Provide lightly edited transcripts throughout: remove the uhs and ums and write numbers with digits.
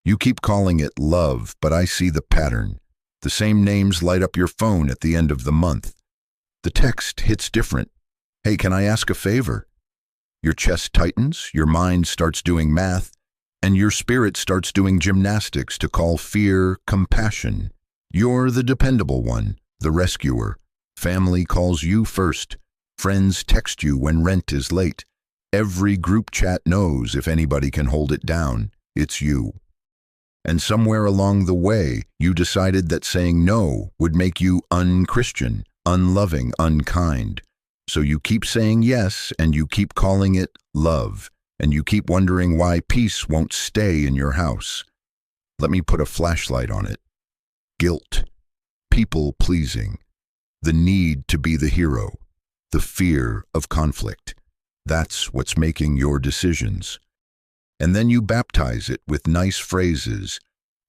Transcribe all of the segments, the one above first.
You keep calling it love, but I see the pattern. The same names light up your phone at the end of the month. The text hits different. Hey, can I ask a favor? Your chest tightens, your mind starts doing math, and your spirit starts doing gymnastics to call fear compassion. You're the dependable one, the rescuer. Family calls you first. Friends text you when rent is late. Every group chat knows if anybody can hold it down, it's you. And somewhere along the way, you decided that saying no would make you unchristian, unloving, unkind. So you keep saying yes, and you keep calling it love, and you keep wondering why peace won't stay in your house. Let me put a flashlight on it. Guilt, people-pleasing, the need to be the hero, the fear of conflict. That's what's making your decisions. And then you baptize it with nice phrases.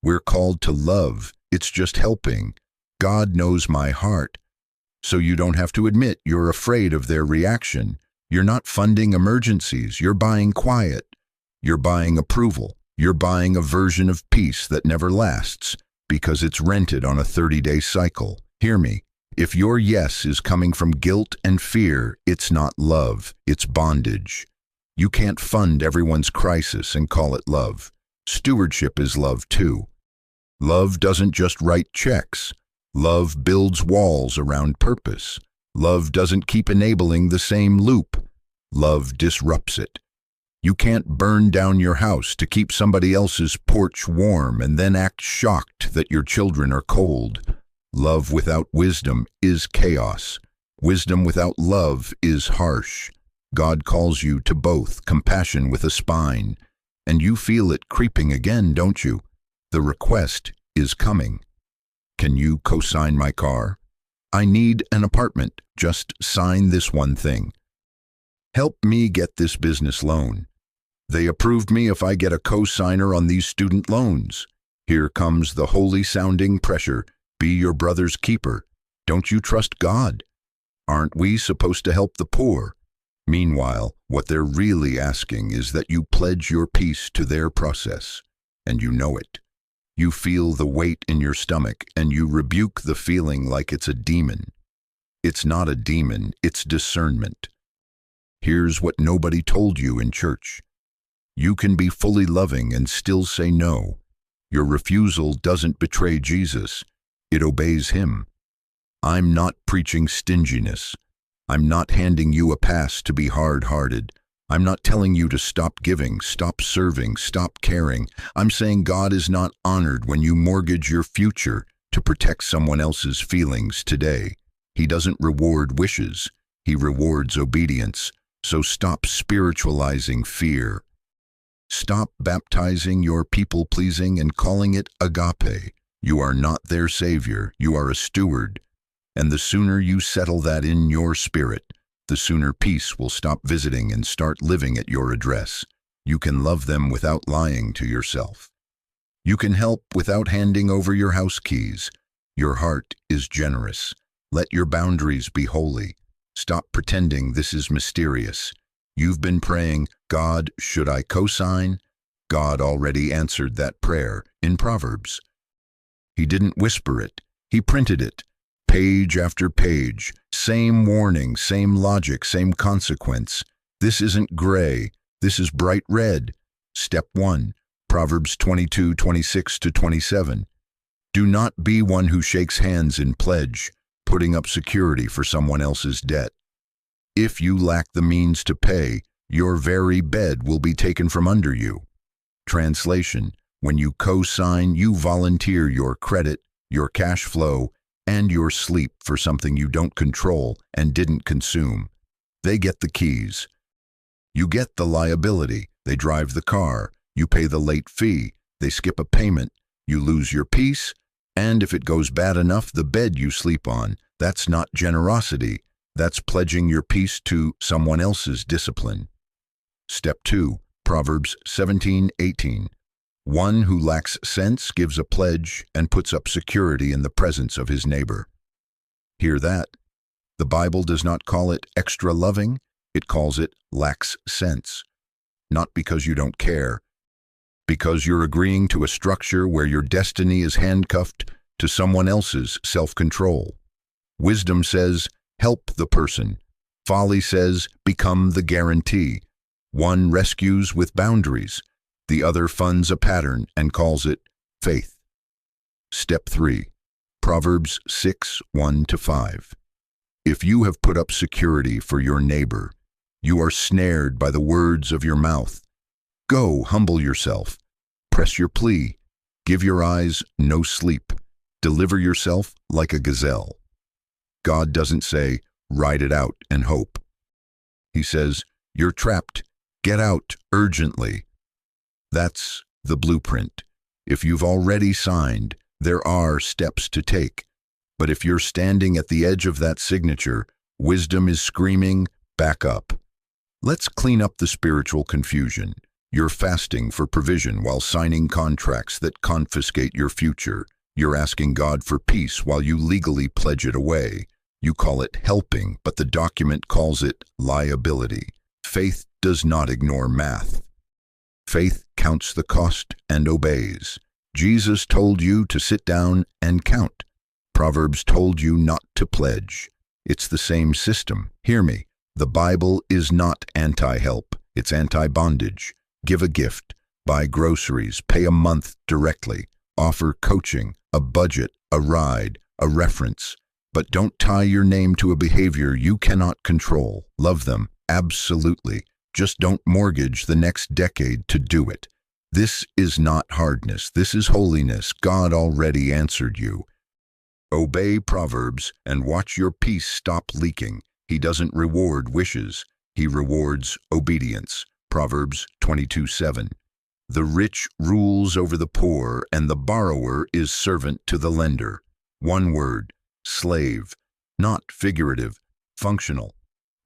We're called to love. It's just helping. God knows my heart. So you don't have to admit you're afraid of their reaction. You're not funding emergencies. You're buying quiet. You're buying approval. You're buying a version of peace that never lasts because it's rented on a 30-day cycle. Hear me. If your yes is coming from guilt and fear, it's not love. It's bondage. You can't fund everyone's crisis and call it love. Stewardship is love too. Love doesn't just write checks. Love builds walls around purpose. Love doesn't keep enabling the same loop. Love disrupts it. You can't burn down your house to keep somebody else's porch warm and then act shocked that your children are cold. Love without wisdom is chaos. Wisdom without love is harsh. God calls you to both, compassion with a spine. And you feel it creeping again, don't you? The request is coming. Can you co-sign my car? I need an apartment. Just sign this one thing. Help me get this business loan. They approved me if I get a co-signer on these student loans. Here comes the holy-sounding pressure. Be your brother's keeper. Don't you trust God? Aren't we supposed to help the poor? Meanwhile, what they're really asking is that you pledge your peace to their process, and you know it. You feel the weight in your stomach, and you rebuke the feeling like it's a demon. It's not a demon, it's discernment. Here's what nobody told you in church. You can be fully loving and still say no. Your refusal doesn't betray Jesus, it obeys him. I'm not preaching stinginess. I'm not handing you a pass to be hard-hearted. I'm not telling you to stop giving, stop serving, stop caring. I'm saying God is not honored when you mortgage your future to protect someone else's feelings today. He doesn't reward wishes. He rewards obedience. So stop spiritualizing fear. Stop baptizing your people-pleasing and calling it agape. You are not their savior. You are a steward. And the sooner you settle that in your spirit, the sooner peace will stop visiting and start living at your address. You can love them without lying to yourself. You can help without handing over your house keys. Your heart is generous. Let your boundaries be holy. Stop pretending this is mysterious. You've been praying, God, should I co-sign? God already answered that prayer in Proverbs. He didn't whisper it. He printed it. Page after page, same warning, same logic, same consequence. This isn't gray, this is bright red. Step 1, Proverbs 22:26-27. Do not be one who shakes hands in pledge, putting up security for someone else's debt. If you lack the means to pay, your very bed will be taken from under you. Translation: when you co-sign, you volunteer your credit, your cash flow, and your sleep for something you don't control and didn't consume. They get the keys. You get the liability. They drive the car. You pay the late fee. They skip a payment. You lose your peace. And if it goes bad enough, the bed you sleep on. That's not generosity. That's pledging your peace to someone else's discipline. Step 2, Proverbs 17:18. One who lacks sense gives a pledge and puts up security in the presence of his neighbor. Hear that? The Bible does not call it extra loving, it calls it lacks sense. Not because you don't care, because you're agreeing to a structure where your destiny is handcuffed to someone else's self-control. Wisdom says, help the person. Folly says, become the guarantee. One rescues with boundaries. The other funds a pattern and calls it faith. Step 3. Proverbs 6:1-5. If you have put up security for your neighbor, you are snared by the words of your mouth. Go, humble yourself. Press your plea. Give your eyes no sleep. Deliver yourself like a gazelle. God doesn't say, ride it out and hope. He says, you're trapped. Get out urgently. That's the blueprint. If you've already signed, there are steps to take. But if you're standing at the edge of that signature, wisdom is screaming, back up. Let's clean up the spiritual confusion. You're fasting for provision while signing contracts that confiscate your future. You're asking God for peace while you legally pledge it away. You call it helping, but the document calls it liability. Faith does not ignore math. Faith counts the cost and obeys. Jesus told you to sit down and count. Proverbs told you not to pledge. It's the same system. Hear me. The Bible is not anti-help. It's anti-bondage. Give a gift. Buy groceries. Pay a month directly. Offer coaching, a budget, a ride, a reference. But don't tie your name to a behavior you cannot control. Love them, absolutely. Just don't mortgage the next decade to do it. This is not hardness. This is holiness. God already answered you. Obey Proverbs and watch your peace stop leaking. He doesn't reward wishes. He rewards obedience. Proverbs 22:7. The rich rules over the poor, and the borrower is servant to the lender. One word, slave. Not figurative, functional.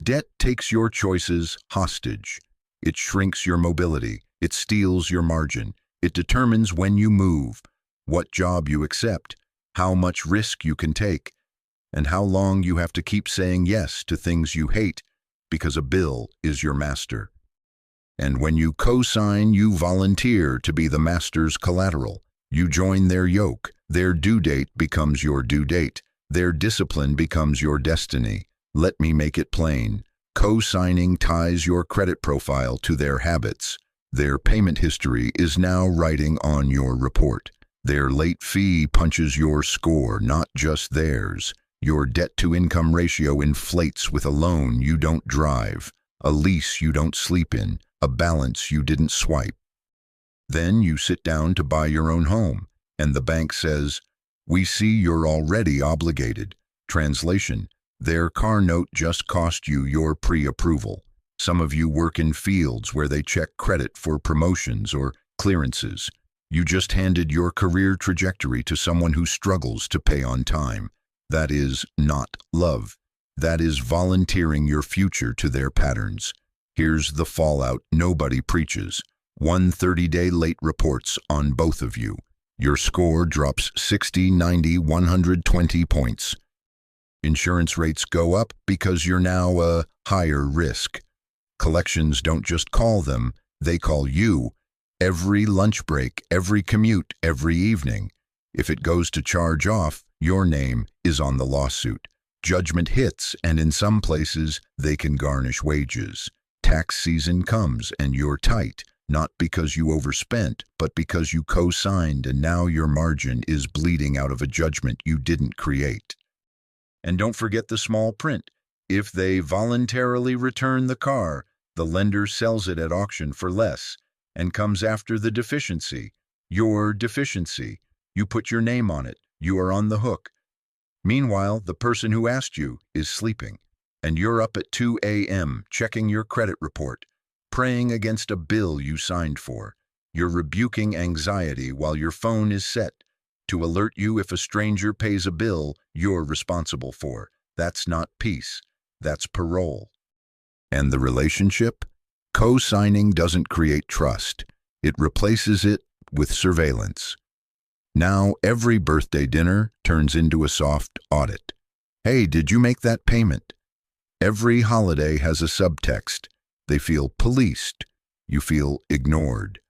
Debt takes your choices hostage. It shrinks your mobility. It steals your margin. It determines when you move, what job you accept, how much risk you can take, and how long you have to keep saying yes to things you hate because a bill is your master. And when you co-sign, you volunteer to be the master's collateral. You join their yoke. Their due date becomes your due date. Their discipline becomes your destiny. Let me make it plain. Co-signing ties your credit profile to their habits. Their payment history is now writing on your report. Their late fee punches your score, not just theirs. Your debt-to-income ratio inflates with a loan you don't drive, a lease you don't sleep in, a balance you didn't swipe. Then you sit down to buy your own home, and the bank says, "We see you're already obligated." Translation: their car note just cost you your pre-approval. Some of you work in fields where they check credit for promotions or clearances. You just handed your career trajectory to someone who struggles to pay on time. That is not love. That is volunteering your future to their patterns. Here's the fallout nobody preaches. 130-day late reports on both of you. Your score drops 60, 90, 120 points. Insurance rates go up because you're now a higher risk. Collections don't just call them, they call you. Every lunch break, every commute, every evening. If it goes to charge off, your name is on the lawsuit. Judgment hits, and in some places, they can garnish wages. Tax season comes, and you're tight, not because you overspent, but because you co-signed, and now your margin is bleeding out of a judgment you didn't create. And don't forget the small print. If they voluntarily return the car, the lender sells it at auction for less and comes after the deficiency. Your deficiency. You put your name on it. You are on the hook. Meanwhile, the person who asked you is sleeping, and you're up at 2 a.m. checking your credit report, praying against a bill you signed for. You're rebuking anxiety while your phone is set to alert you if a stranger pays a bill you're responsible for. That's not peace. That's parole. And the relationship? Co-signing doesn't create trust. It replaces it with surveillance. Now every birthday dinner turns into a soft audit. Hey, did you make that payment? Every holiday has a subtext. They feel policed. You feel ignored.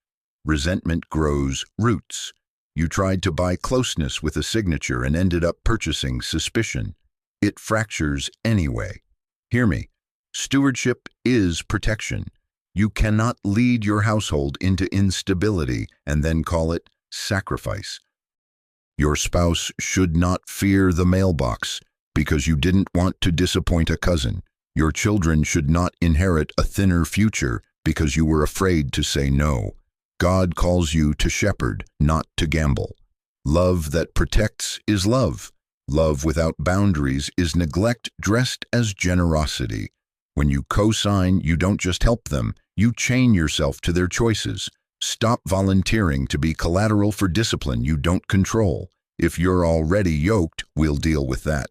Resentment grows roots. You tried to buy closeness with a signature and ended up purchasing suspicion. It fractures anyway. Hear me. Stewardship is protection. You cannot lead your household into instability and then call it sacrifice. Your spouse should not fear the mailbox because you didn't want to disappoint a cousin. Your children should not inherit a thinner future because you were afraid to say no. God calls you to shepherd, not to gamble. Love that protects is love. Love without boundaries is neglect dressed as generosity. When you co-sign, you don't just help them, you chain yourself to their choices. Stop volunteering to be collateral for discipline you don't control. If you're already yoked, we'll deal with that.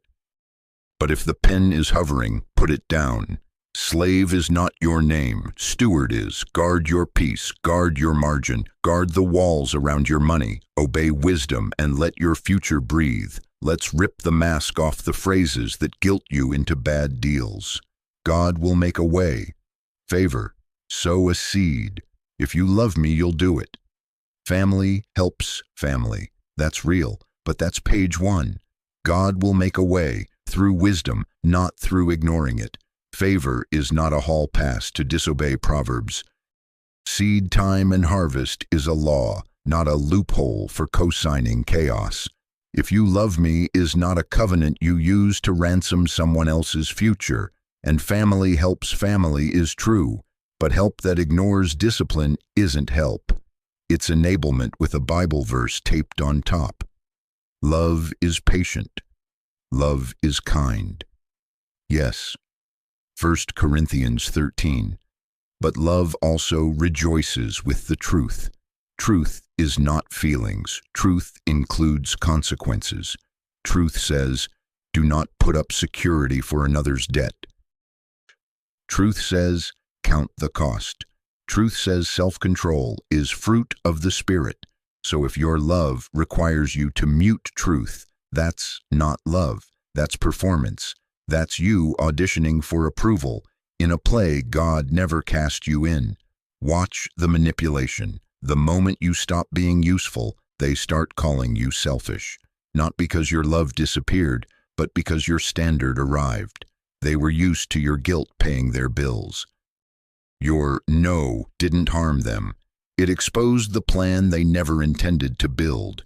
But if the pen is hovering, put it down. Slave is not your name, steward is. Guard your peace, guard your margin, guard the walls around your money. Obey wisdom and let your future breathe. Let's rip the mask off the phrases that guilt you into bad deals. God will make a way. Favor. Sow a seed. If you love me, you'll do it. Family helps family. That's real, but that's page 1. God will make a way through wisdom, not through ignoring it. Favor is not a hall pass to disobey Proverbs. Seed time and harvest is a law, not a loophole for co-signing chaos. If you love me is not a covenant you use to ransom someone else's future. And family helps family is true, but help that ignores discipline isn't help. It's enablement with a Bible verse taped on top. Love is patient. Love is kind. Yes, 1 Corinthians 13. But love also rejoices with the truth. Truth is not feelings. Truth includes consequences. Truth says, do not put up security for another's debt. Truth says, count the cost. Truth says self-control is fruit of the Spirit. So if your love requires you to mute truth, that's not love. That's performance. That's you auditioning for approval. In a play God never cast you in. Watch the manipulation. The moment you stop being useful, they start calling you selfish. Not because your love disappeared, but because your standard arrived. They were used to your guilt paying their bills. Your no didn't harm them. It exposed the plan they never intended to build.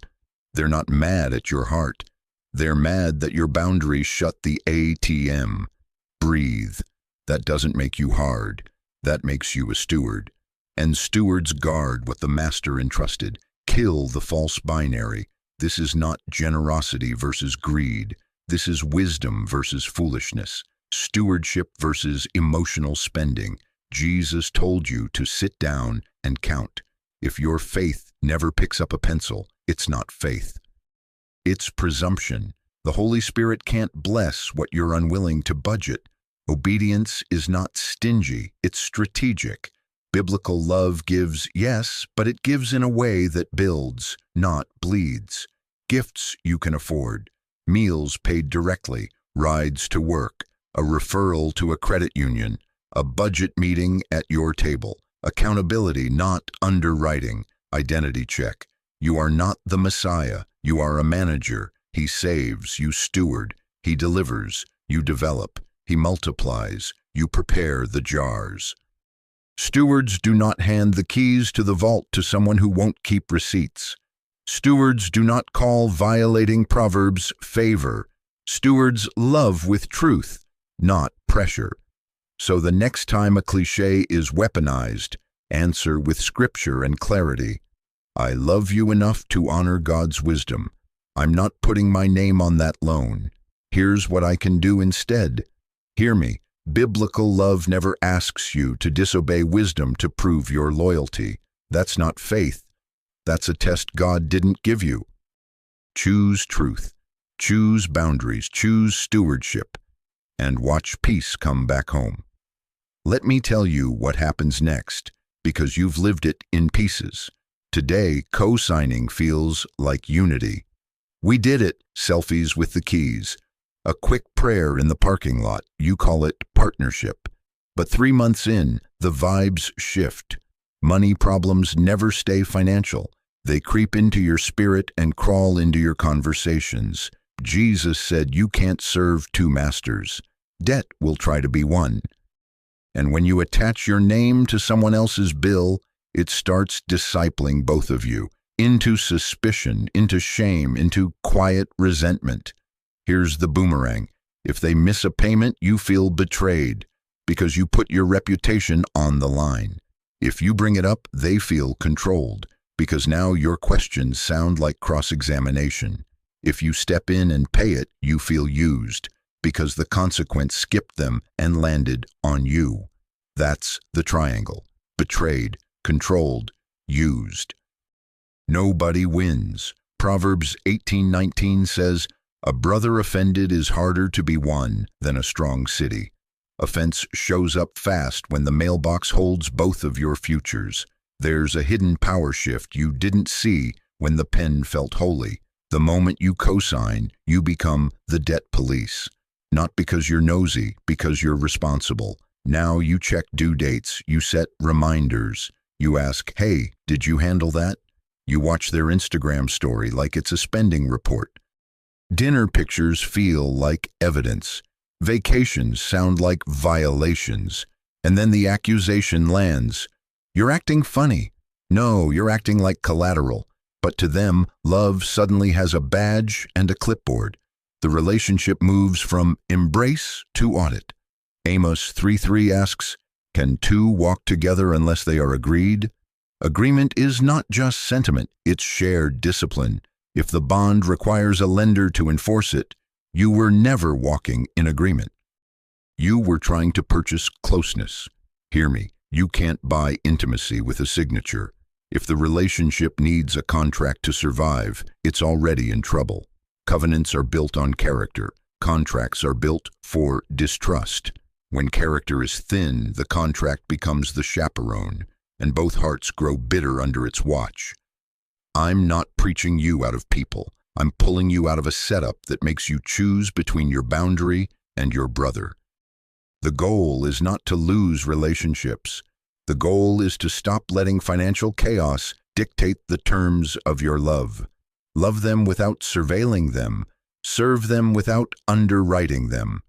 They're not mad at your heart. They're mad that your boundaries shut the ATM. Breathe. That doesn't make you hard. That makes you a steward. And stewards guard what the master entrusted. Kill the false binary. This is not generosity versus greed. This is wisdom versus foolishness. Stewardship versus emotional spending. Jesus told you to sit down and count. If your faith never picks up a pencil, it's not faith. It's presumption. The Holy Spirit can't bless what you're unwilling to budget. Obedience is not stingy, it's strategic. Biblical love gives, yes, but it gives in a way that builds, not bleeds. Gifts you can afford, meals paid directly, rides to work, a referral to a credit union, a budget meeting at your table, accountability, not underwriting, identity check. You are not the Messiah, you are a manager. He saves, you steward. He delivers, you develop. He multiplies, you prepare the jars. Stewards do not hand the keys to the vault to someone who won't keep receipts. Stewards do not call violating Proverbs favor. Stewards love with truth, not pressure. So the next time a cliché is weaponized, answer with scripture and clarity. I love you enough to honor God's wisdom. I'm not putting my name on that loan. Here's what I can do instead. Hear me. Biblical love never asks you to disobey wisdom to prove your loyalty. That's not faith. That's a test God didn't give you. Choose truth. Choose boundaries. Choose stewardship. And watch peace come back home. Let me tell you what happens next, because you've lived it in pieces. Today, co-signing feels like unity. We did it, selfies with the keys. A quick prayer in the parking lot, you call it partnership. But 3 months in, the vibes shift. Money problems never stay financial. They creep into your spirit and crawl into your conversations. Jesus said you can't serve two masters. Debt will try to be one. And when you attach your name to someone else's bill, it starts discipling both of you into suspicion, into shame, into quiet resentment. Here's the boomerang. If they miss a payment, you feel betrayed because you put your reputation on the line. If you bring it up, they feel controlled because now your questions sound like cross-examination. If you step in and pay it, you feel used because the consequence skipped them and landed on you. That's the triangle. Betrayed, controlled, used. Nobody wins. Proverbs 18:19 says, "A brother offended is harder to be won than a strong city." Offense shows up fast when the mailbox holds both of your futures. There's a hidden power shift you didn't see when the pen felt holy. The moment you co-sign, you become the debt police. Not because you're nosy, because you're responsible. Now you check due dates, you set reminders. You ask, "Hey, did you handle that?" You watch their Instagram story like it's a spending report. Dinner pictures feel like evidence. Vacations sound like violations. And then the accusation lands. You're acting funny. No, you're acting like collateral. But to them, love suddenly has a badge and a clipboard. The relationship moves from embrace to audit. Amos 3:3 asks, "Can two walk together unless they are agreed?" Agreement is not just sentiment, it's shared discipline. If the bond requires a lender to enforce it, you were never walking in agreement. You were trying to purchase closeness. Hear me, you can't buy intimacy with a signature. If the relationship needs a contract to survive, it's already in trouble. Covenants are built on character. Contracts are built for distrust. When character is thin, the contract becomes the chaperone, and both hearts grow bitter under its watch. I'm not preaching you out of people. I'm pulling you out of a setup that makes you choose between your boundary and your brother. The goal is not to lose relationships. The goal is to stop letting financial chaos dictate the terms of your love. Love them without surveilling them. Serve them without underwriting them.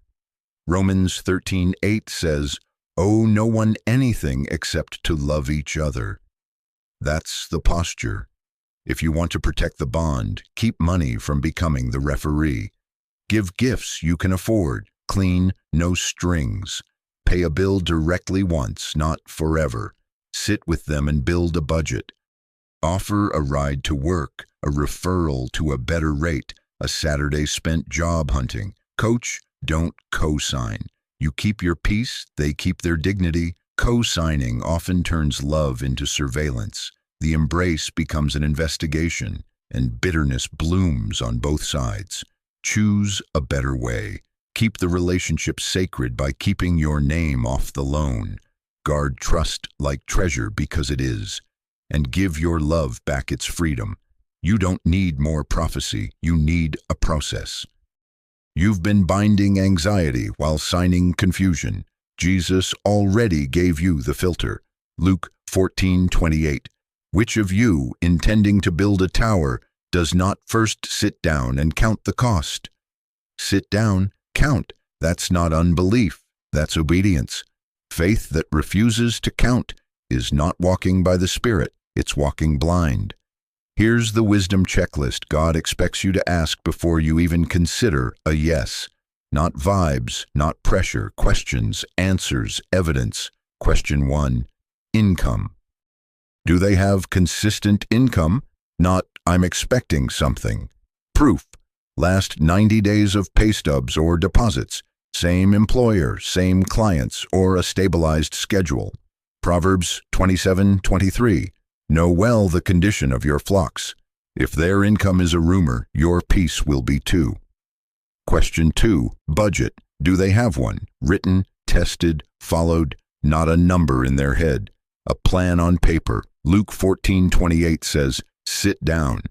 Romans 13:8 says, "Owe no one anything except to love each other." That's the posture. If you want to protect the bond, keep money from becoming the referee. Give gifts you can afford, clean, no strings. Pay a bill directly once, not forever. Sit with them and build a budget. Offer a ride to work, a referral to a better rate, a Saturday spent job hunting. Coach, don't co-sign. You keep your peace, they keep their dignity. Co-signing often turns love into surveillance. The embrace becomes an investigation, and bitterness blooms on both sides. Choose a better way. Keep the relationship sacred by keeping your name off the loan. Guard trust like treasure because it is, and give your love back its freedom. You don't need more prophecy, you need a process. You've been binding anxiety while signing confusion. Jesus already gave you the filter. Luke 14:28. Which of you, intending to build a tower, does not first sit down and count the cost? Sit down, count. That's not unbelief, that's obedience. Faith that refuses to count is not walking by the Spirit, it's walking blind. Here's the wisdom checklist God expects you to ask before you even consider a yes. Not vibes, not pressure, questions, answers, evidence. Question 1, income. Do they have consistent income? Not, I'm expecting something. Proof. Last 90 days of pay stubs or deposits. Same employer, same clients, or a stabilized schedule. Proverbs 27:23. Know well the condition of your flocks. If their income is a rumor, your peace will be too. Question 2, budget. Do they have one? Written, tested, followed, not a number in their head. A plan on paper. Luke 14:28 says, sit down.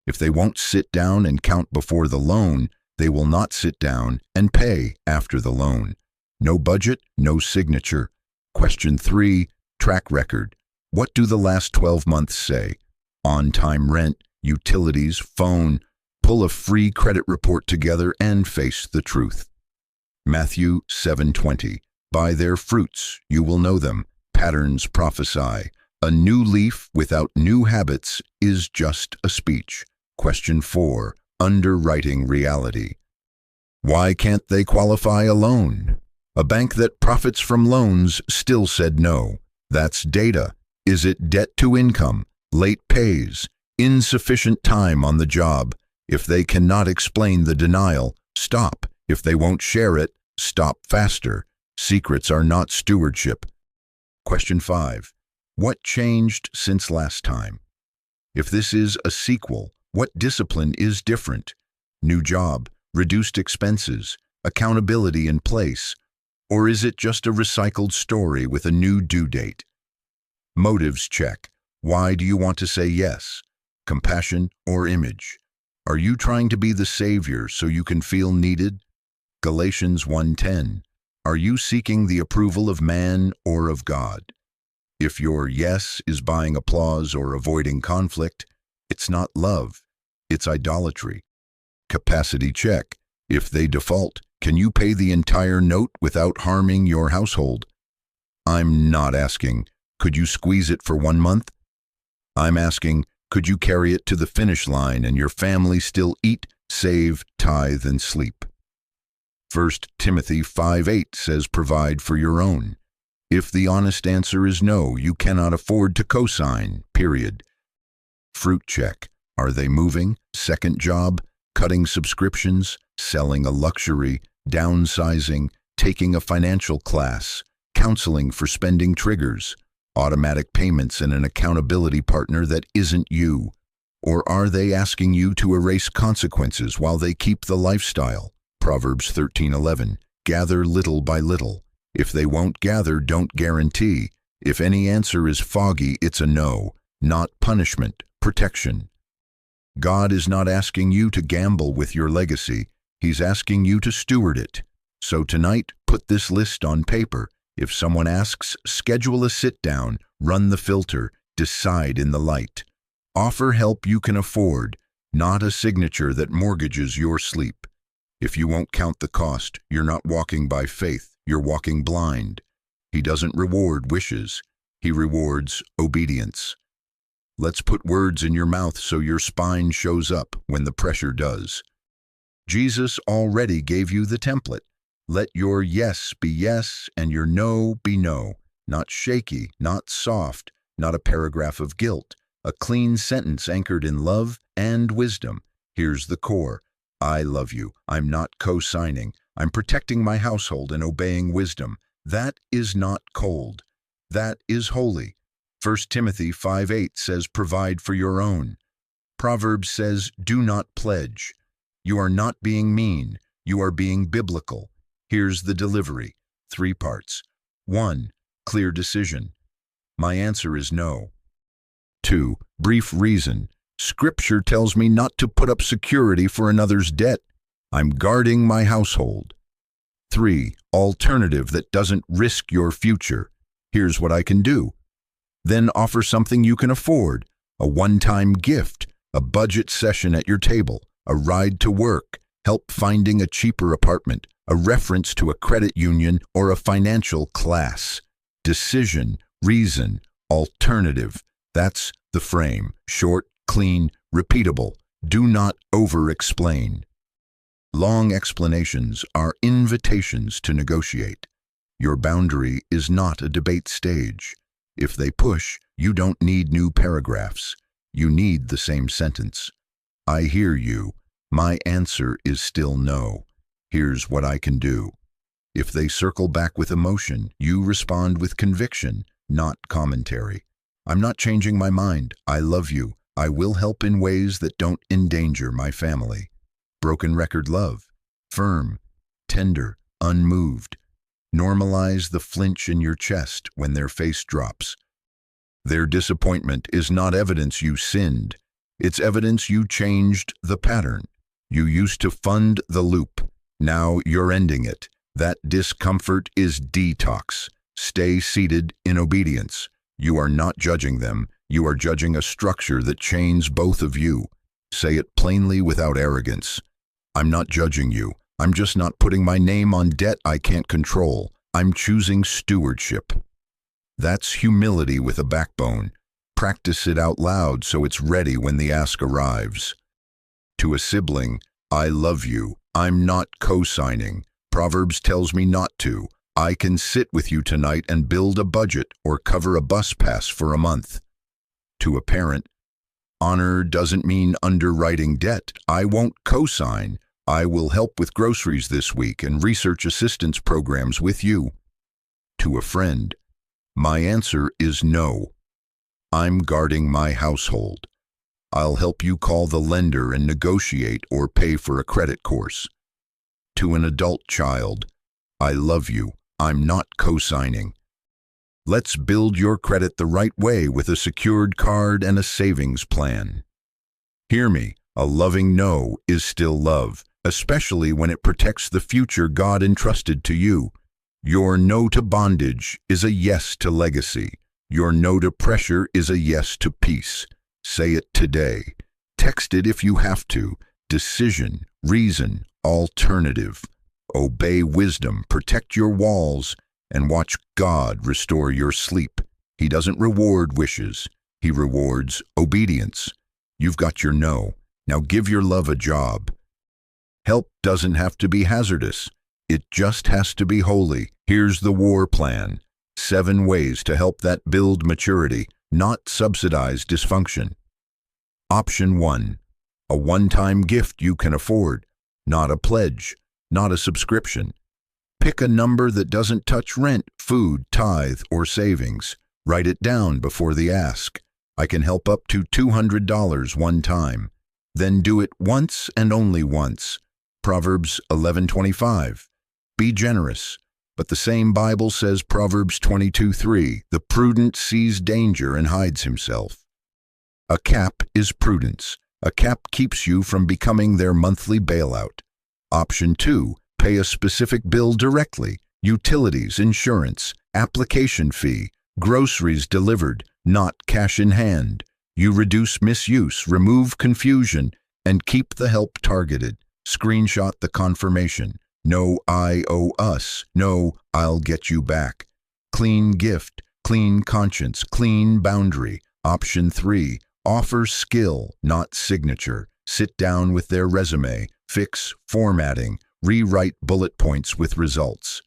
If they won't sit down and count before the loan, they will not sit down and pay after the loan. No budget, no signature. Question 3, track record. What do the last 12 months say? On-time rent, utilities, phone. Pull a free credit report together and face the truth. Matthew 7:20. By their fruits you will know them. Patterns prophesy. A new leaf without new habits is just a speech. Question 4. Underwriting reality. Why can't they qualify a loan? A bank that profits from loans still said no. That's data. Is it debt to income, late pays, insufficient time on the job? If they cannot explain the denial, stop. If they won't share it, stop faster. Secrets are not stewardship. Question 5. What changed since last time? If this is a sequel, what discipline is different? New job, reduced expenses, accountability in place, or is it just a recycled story with a new due date? Motives check. Why do you want to say yes? Compassion or image? Are you trying to be the savior so you can feel needed? Galatians 1:10. Are you seeking the approval of man or of God? If your yes is buying applause or avoiding conflict, it's not love, it's idolatry. Capacity check. If they default, can you pay the entire note without harming your household? I'm not asking, could you squeeze it for 1 month? I'm asking, could you carry it to the finish line and your family still eat, save, tithe, and sleep? 1 Timothy 5:8 says provide for your own. If the honest answer is no, you cannot afford to co-sign, period. Fruit check. Are they moving, second job, cutting subscriptions, selling a luxury, downsizing, taking a financial class, counseling for spending triggers, automatic payments and an accountability partner that isn't you? Or are they asking you to erase consequences while they keep the lifestyle? Proverbs 13:11. Gather little by little. If they won't gather, don't guarantee. If any answer is foggy, it's a no, not punishment, protection. God is not asking you to gamble with your legacy. He's asking you to steward it. So tonight, put this list on paper. If someone asks, schedule a sit-down, run the filter, decide in the light. Offer help you can afford, not a signature that mortgages your sleep. If you won't count the cost, you're not walking by faith, you're walking blind. He doesn't reward wishes. He rewards obedience. Let's put words in your mouth so your spine shows up when the pressure does. Jesus already gave you the template. Let your yes be yes and your no be no. Not shaky, not soft, not a paragraph of guilt. A clean sentence anchored in love and wisdom. Here's the core. I love you. I'm not co-signing. I'm protecting my household and obeying wisdom. That is not cold. That is holy. 1 Timothy 5:8 says provide for your own. Proverbs says do not pledge. You are not being mean. You are being biblical. Here's the delivery. 3 parts. 1. Clear decision. My answer is no. 2. Brief reason. Scripture tells me not to put up security for another's debt. I'm guarding my household. 3. Alternative that doesn't risk your future. Here's what I can do. Then offer something you can afford. A one-time gift, a budget session at your table, a ride to work, help finding a cheaper apartment, a reference to a credit union or a financial class. Decision, reason, alternative. That's the frame. Short, clean, repeatable. Do not over-explain. Long explanations are invitations to negotiate. Your boundary is not a debate stage. If they push, you don't need new paragraphs. You need the same sentence. I hear you. My answer is still no. Here's what I can do. If they circle back with emotion, you respond with conviction, not commentary. I'm not changing my mind. I love you. I will help in ways that don't endanger my family. Broken record love. Firm, tender, unmoved. Normalize the flinch in your chest when their face drops. Their disappointment is not evidence you sinned. It's evidence you changed the pattern. You used to fund the loop. Now you're ending it. That discomfort is detox. Stay seated in obedience. You are not judging them. You are judging a structure that chains both of you. Say it plainly without arrogance. I'm not judging you. I'm just not putting my name on debt I can't control. I'm choosing stewardship. That's humility with a backbone. Practice it out loud so it's ready when the ask arrives. To a sibling, I love you. I'm not co-signing. Proverbs tells me not to. I can sit with you tonight and build a budget or cover a bus pass for a month. To a parent, honor doesn't mean underwriting debt. I won't co-sign. I will help with groceries this week and research assistance programs with you. To a friend, my answer is no. I'm guarding my household. I'll help you call the lender and negotiate or pay for a credit course. To an adult child, I love you. I'm not co-signing. Let's build your credit the right way with a secured card and a savings plan. Hear me, a loving no is still love, especially when it protects the future God entrusted to you. Your no to bondage is a yes to legacy. Your no to pressure is a yes to peace. Say it today. Text it if you have to. Decision, reason, alternative. Obey wisdom, protect your walls, and watch God restore your sleep. He doesn't reward wishes. He rewards obedience. You've got your no. Now give your love a job. Help doesn't have to be hazardous. It just has to be holy. Here's the war plan. 7 ways to help that build maturity, not subsidize dysfunction. Option 1. A one-time gift you can afford, not a pledge, not a subscription. Pick a number that doesn't touch rent, food, tithe, or savings. Write it down before the ask. I can help up to $200 one time. Then do it once and only once. Proverbs 11:25. Be generous. But the same Bible says Proverbs 22:3, the prudent sees danger and hides himself. A cap is prudence. A cap keeps you from becoming their monthly bailout. Option 2, pay a specific bill directly. Utilities, insurance, application fee, groceries delivered, not cash in hand. You reduce misuse, remove confusion, and keep the help targeted. Screenshot the confirmation. No, I owe us. No, I'll get you back. Clean gift, clean conscience, clean boundary. Option 3, offer skill, not signature. Sit down with their resume, fix formatting, rewrite bullet points with results.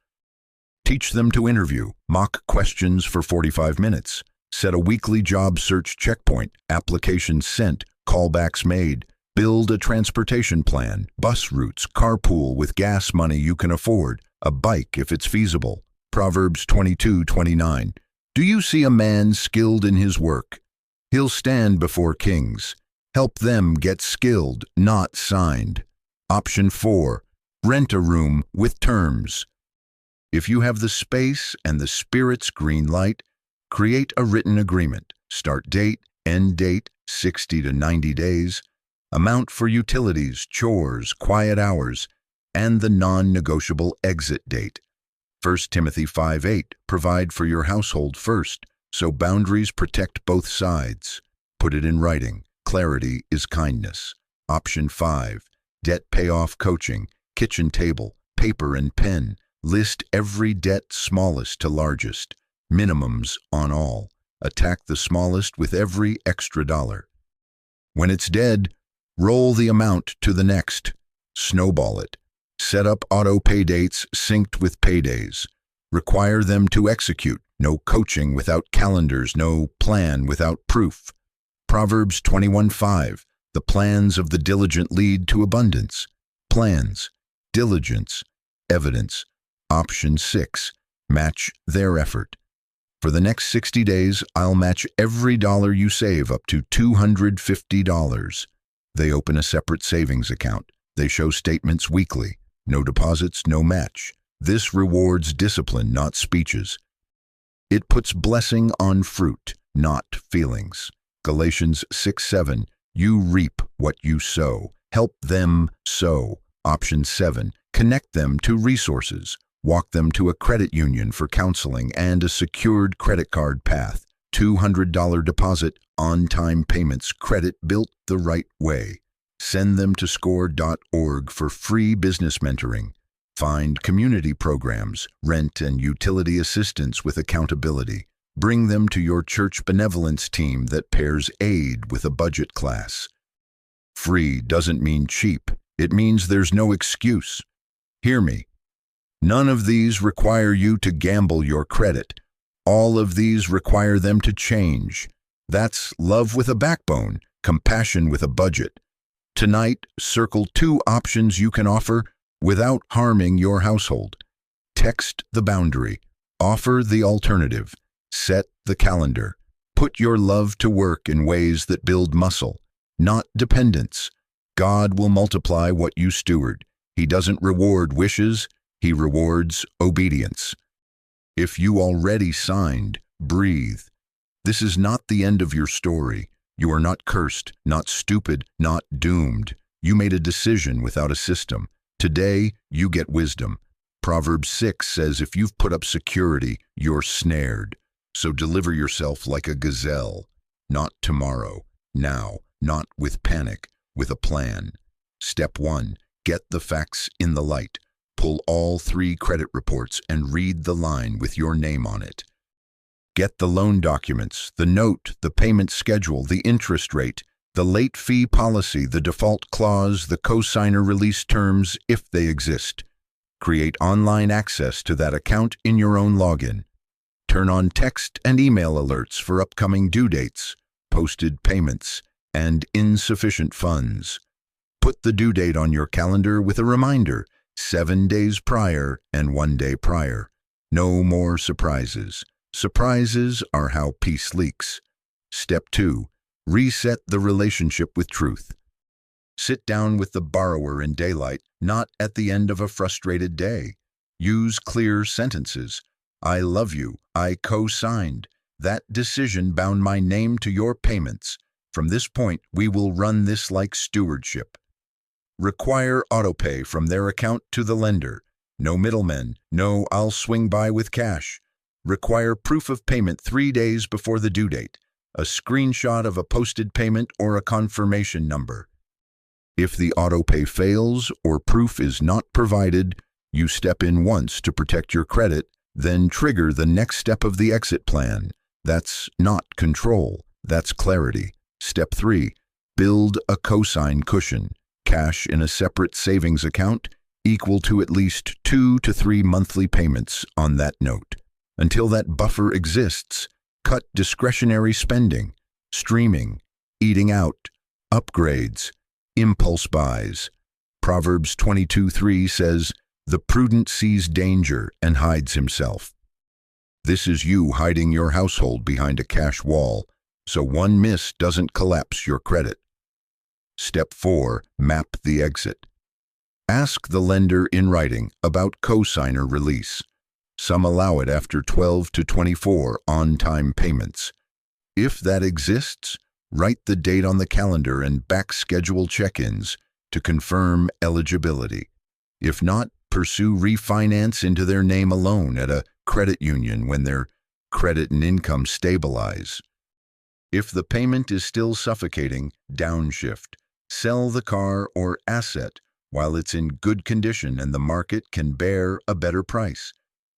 Teach them to interview, mock questions for 45 minutes. Set a weekly job search checkpoint, applications sent, callbacks made. Build a transportation plan, bus routes, carpool with gas money you can afford, a bike if it's feasible. Proverbs 22:29. Do you see a man skilled in his work? He'll stand before kings. Help them get skilled, not signed. Option 4, rent a room with terms. If you have the space and the Spirit's green light, create a written agreement. Start date, end date, 60 to 90 days. Amount for utilities, chores, quiet hours, and the non-negotiable exit date. 1 Timothy 5:8, provide for your household first, so boundaries protect both sides. Put it in writing. Clarity is kindness. Option 5, debt payoff coaching, kitchen table, paper and pen. List every debt smallest to largest. Minimums on all. Attack the smallest with every extra dollar. When it's dead, roll the amount to the next. Snowball it. Set up auto pay dates synced with paydays. Require them to execute. No coaching without calendars, no plan without proof. Proverbs 21:5. The plans of the diligent lead to abundance. Plans, diligence, evidence. Option 6. Match their effort. For the next 60 days, I'll match every dollar you save up to $250. They open a separate savings account. They show statements weekly. No deposits, no match. This rewards discipline, not speeches. It puts blessing on fruit, not feelings. Galatians 6:7. You reap what you sow. Help them sow. Option 7. Connect them to resources. Walk them to a credit union for counseling and a secured credit card path. $200 deposit, on-time payments, credit built the right way. Send them to score.org for free business mentoring. Find community programs, rent and utility assistance with accountability. Bring them to your church benevolence team that pairs aid with a budget class. Free doesn't mean cheap. It means there's no excuse. Hear me. None of these require you to gamble your credit. All of these require them to change. That's love with a backbone, compassion with a budget. Tonight, circle 2 options you can offer without harming your household. Text the boundary. Offer the alternative. Set the calendar. Put your love to work in ways that build muscle, not dependence. God will multiply what you steward. He doesn't reward wishes, He rewards obedience. If you already signed, breathe. This is not the end of your story. You are not cursed, not stupid, not doomed. You made a decision without a system. Today, you get wisdom. Proverbs 6 says if you've put up security, you're snared. So deliver yourself like a gazelle. Not tomorrow, now, not with panic, with a plan. Step 1, get the facts in the light. Pull all 3 credit reports and read the line with your name on it. Get the loan documents, the note, the payment schedule, the interest rate, the late fee policy, the default clause, the cosigner release terms, if they exist. Create online access to that account in your own login. Turn on text and email alerts for upcoming due dates, posted payments, and insufficient funds. Put the due date on your calendar with a reminder, 7 days prior and 1 day prior. No more surprises. Surprises are how peace leaks. Step 2, reset the relationship with truth. Sit down with the borrower in daylight, not at the end of a frustrated day. Use clear sentences. I love you. I co-signed. That decision bound my name to your payments. From this point, we will run this like stewardship. Require autopay from their account to the lender. No middlemen. No I'll swing by with cash. Require proof of payment 3 days before the due date. A screenshot of a posted payment or a confirmation number. If the autopay fails or proof is not provided, you step in once to protect your credit, then trigger the next step of the exit plan. That's not control, that's clarity. Step 3, build a cosign cushion. Cash in a separate savings account equal to at least 2 to 3 monthly payments on that note. Until that buffer exists, cut discretionary spending, streaming, eating out, upgrades, impulse buys. Proverbs 22:3 says, "The prudent sees danger and hides himself." This is you hiding your household behind a cash wall, so one miss doesn't collapse your credit. Step 4, map the exit. Ask the lender in writing about cosigner release. Some allow it after 12 to 24 on-time payments. If that exists, write the date on the calendar and back-schedule check-ins to confirm eligibility. If not, pursue refinance into their name alone at a credit union when their credit and income stabilize. If the payment is still suffocating, downshift. Sell the car or asset while it's in good condition and the market can bear a better price.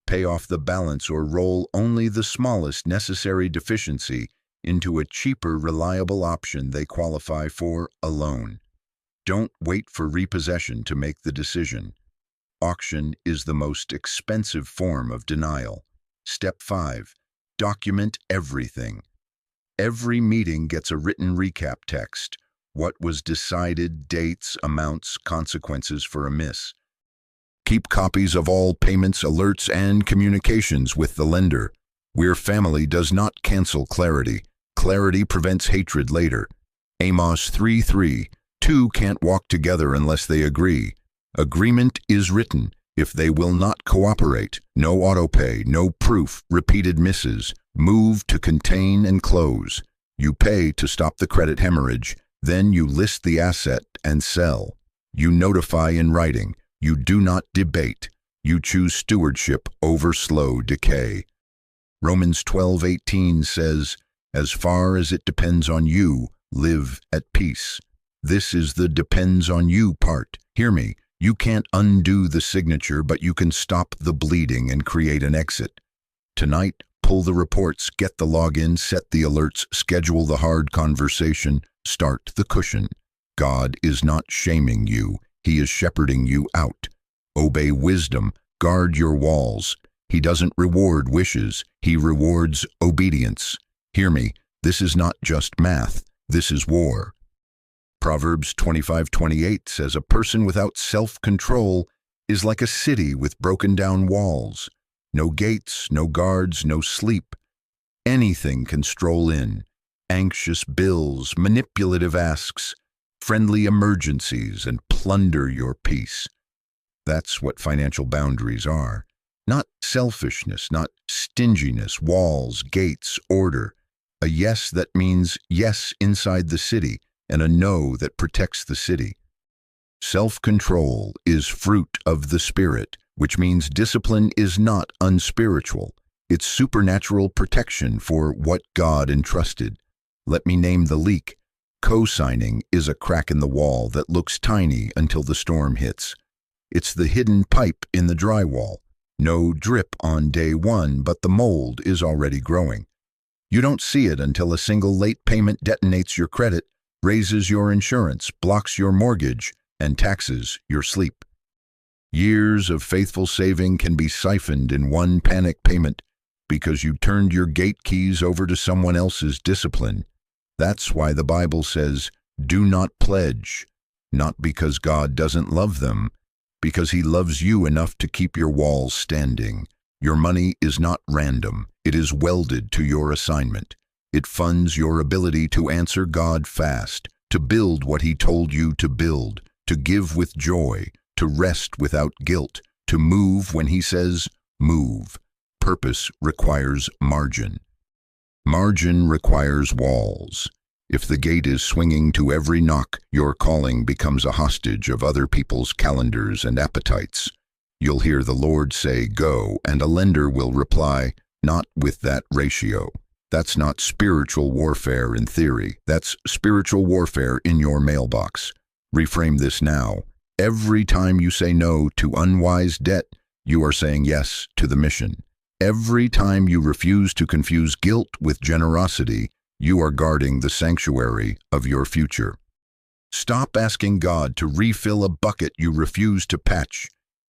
Pay off the balance or roll only the smallest necessary deficiency into a cheaper, reliable option they qualify for a loan. Don't wait for repossession to make the decision. Auction is the most expensive form of denial. Step 5, document everything. Every meeting gets a written recap text. What was decided, dates, amounts, consequences for a miss. Keep copies of all payments, alerts, and communications with the lender. We're family does not cancel clarity. Clarity prevents hatred later. Amos 3:3, two can't walk together unless they agree. Agreement is written. If they will not cooperate, no autopay, no proof, repeated misses. Move to contain and close. You pay to stop the credit hemorrhage. Then you list the asset and sell. You notify in writing. You do not debate. You choose stewardship over slow decay. Romans 12:18 says, "As far as it depends on you, live at peace." This is the depends on you part. Hear me. You can't undo the signature, but you can stop the bleeding and create an exit. Tonight, pull the reports, get the login, set the alerts, schedule the hard conversation, start the cushion. God is not shaming you. He is shepherding you out. Obey wisdom. Guard your walls. He doesn't reward wishes. He rewards obedience. Hear me. This is not just math. This is war. Proverbs 25:28 says, "A person without self-control is like a city with broken down walls. No gates, no guards, no sleep. Anything can stroll in. Anxious bills, manipulative asks, friendly emergencies, and plunder your peace." That's what financial boundaries are. Not selfishness, not stinginess, walls, gates, order. A yes that means yes inside the city, and a no that protects the city. Self-control is fruit of the Spirit, which means discipline is not unspiritual. It's supernatural protection for what God entrusted. Let me name the leak. Co-signing is a crack in the wall that looks tiny until the storm hits. It's the hidden pipe in the drywall. No drip on day one, but the mold is already growing. You don't see it until a single late payment detonates your credit, raises your insurance, blocks your mortgage, and taxes your sleep. Years of faithful saving can be siphoned in one panic payment because you turned your gate keys over to someone else's discipline. That's why the Bible says, "Do not pledge," not because God doesn't love them, because He loves you enough to keep your walls standing. Your money is not random. It is welded to your assignment. It funds your ability to answer God fast, to build what He told you to build, to give with joy, to rest without guilt, to move when He says move. Purpose requires margin. Margin requires walls. If the gate is swinging to every knock, your calling becomes a hostage of other people's calendars and appetites. You'll hear the Lord say, "Go," and a lender will reply, "Not with that ratio." That's not spiritual warfare in theory. That's spiritual warfare in your mailbox. Reframe this now. Every time you say no to unwise debt, you are saying yes to the mission. Every time you refuse to confuse guilt with generosity, you are guarding the sanctuary of your future. Stop asking God to refill a bucket you refuse to patch.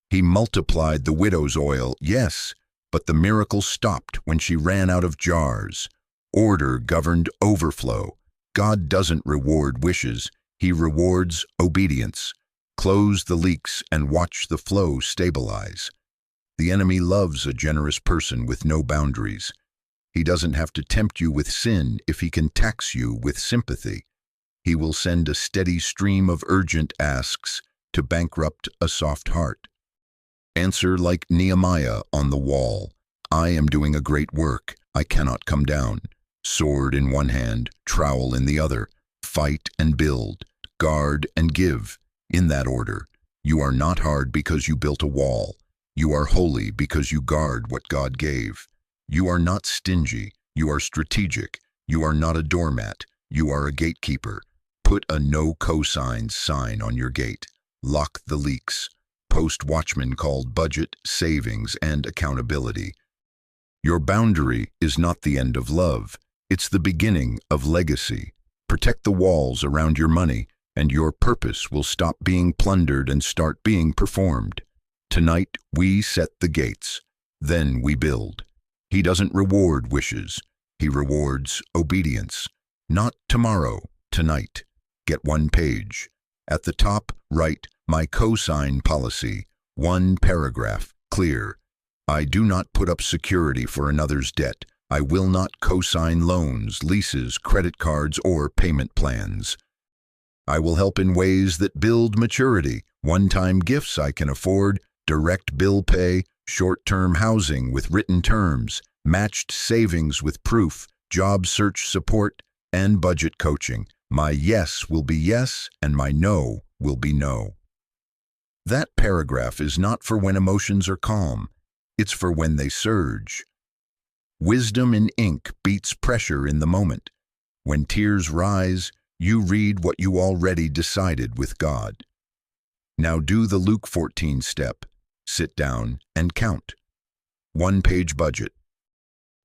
He multiplied the widow's oil, yes, but the miracle stopped when she ran out of jars. Order governed overflow. God doesn't reward wishes. He rewards obedience. Close the leaks and watch the flow stabilize. The enemy loves a generous person with no boundaries. He doesn't have to tempt you with sin if he can tax you with sympathy. He will send a steady stream of urgent asks to bankrupt a soft heart. Answer like Nehemiah on the wall. "I am doing a great work. I cannot come down." Sword in one hand, trowel in the other. Fight and build. Guard and give. In that order. You are not hard because you built a wall. You are holy because you guard what God gave. You are not stingy. You are strategic. You are not a doormat. You are a gatekeeper. Put a no cosigns sign on your gate. Lock the leaks. Post watchmen called budget, savings, and accountability. Your boundary is not the end of love. It's the beginning of legacy. Protect the walls around your money, and your purpose will stop being plundered and start being performed. Tonight, we set the gates. Then we build. He doesn't reward wishes. He rewards obedience. Not tomorrow, tonight. Get one page. At the top, write, "My cosign policy." One paragraph, clear. I do not put up security for another's debt. I will not cosign loans, leases, credit cards, or payment plans. I will help in ways that build maturity. One-time gifts I can afford, direct bill pay, short-term housing with written terms, matched savings with proof, job search support, and budget coaching. My yes will be yes, and my no will be no. That paragraph is not for when emotions are calm. It's for when they surge. Wisdom in ink beats pressure in the moment. When tears rise, you read what you already decided with God. Now do the Luke 14 step. Sit down and count. 1-page budget.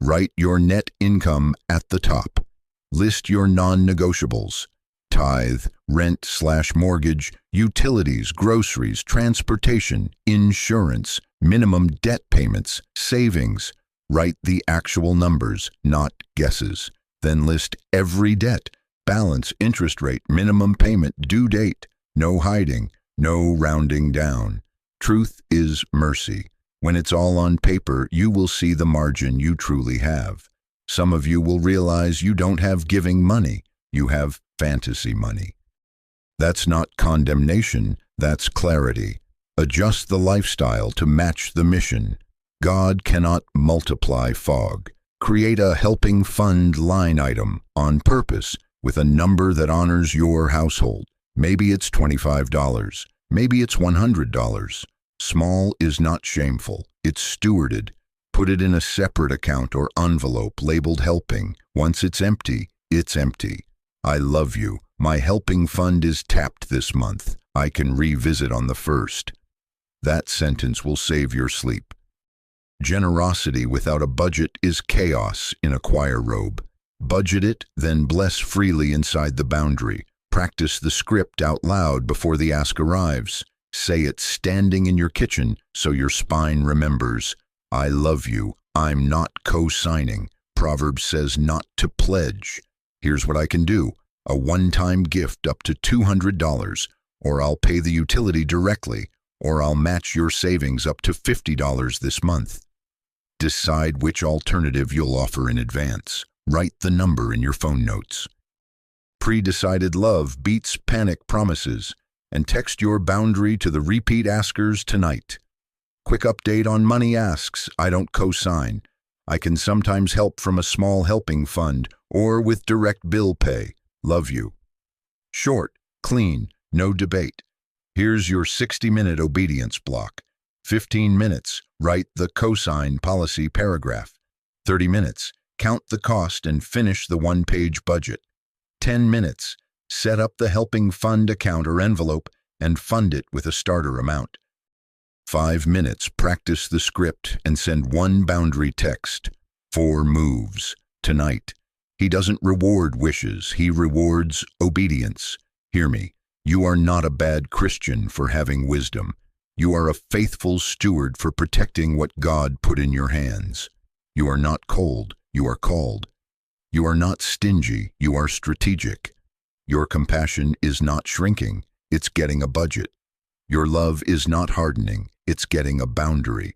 Write your net income at the top. List your non-negotiables. Tithe, rent/mortgage, utilities, groceries, transportation, insurance, minimum debt payments, savings. Write the actual numbers, not guesses. Then list every debt, balance, interest rate, minimum payment, due date. No hiding, no rounding down. Truth is mercy. When it's all on paper, you will see the margin you truly have. Some of you will realize you don't have giving money, you have fantasy money. That's not condemnation, that's clarity. Adjust the lifestyle to match the mission. God cannot multiply fog. Create a helping fund line item on purpose with a number that honors your household. Maybe it's $25, maybe it's $100. Small is not shameful, it's stewarded. Put it in a separate account or envelope labeled helping. Once it's empty, it's empty. I love you. My helping fund is tapped this month. I can revisit on the 1st. That sentence will save your sleep. Generosity without a budget is chaos in a choir robe. Budget it, then bless freely inside the boundary. Practice the script out loud before the ask arrives. Say it standing in your kitchen so your spine remembers. I love you. I'm not co-signing. Proverbs says not to pledge. Here's what I can do. A one-time gift up to $200, or I'll pay the utility directly, or I'll match your savings up to $50 this month. Decide which alternative you'll offer in advance. Write the number in your phone notes. Pre-decided love beats panic promises, and text your boundary to the repeat askers tonight. Quick update on money asks. I don't co-sign. I can sometimes help from a small helping fund or with direct bill pay. Love you. Short, clean, no debate. Here's your 60-minute obedience block. 15 minutes, write the cosign policy paragraph. 30 minutes, count the cost and finish the 1-page budget. 10 minutes, set up the helping fund account or envelope and fund it with a starter amount. 5 minutes, practice the script and send one boundary text. 4 moves. Tonight. He doesn't reward wishes, he rewards obedience. Hear me. You are not a bad Christian for having wisdom. You are a faithful steward for protecting what God put in your hands. You are not cold, you are called. You are not stingy, you are strategic. Your compassion is not shrinking, it's getting a budget. Your love is not hardening, it's getting a boundary.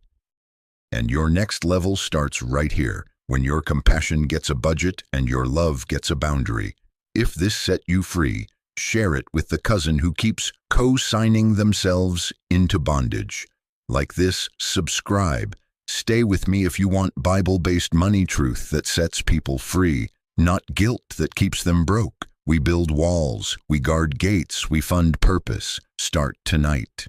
And your next level starts right here, when your compassion gets a budget and your love gets a boundary. If this set you free, share it with the cousin who keeps co-signing themselves into bondage. Like this, subscribe. Stay with me if you want Bible-based money truth that sets people free, not guilt that keeps them broke. We build walls, we guard gates, we fund purpose. Start tonight.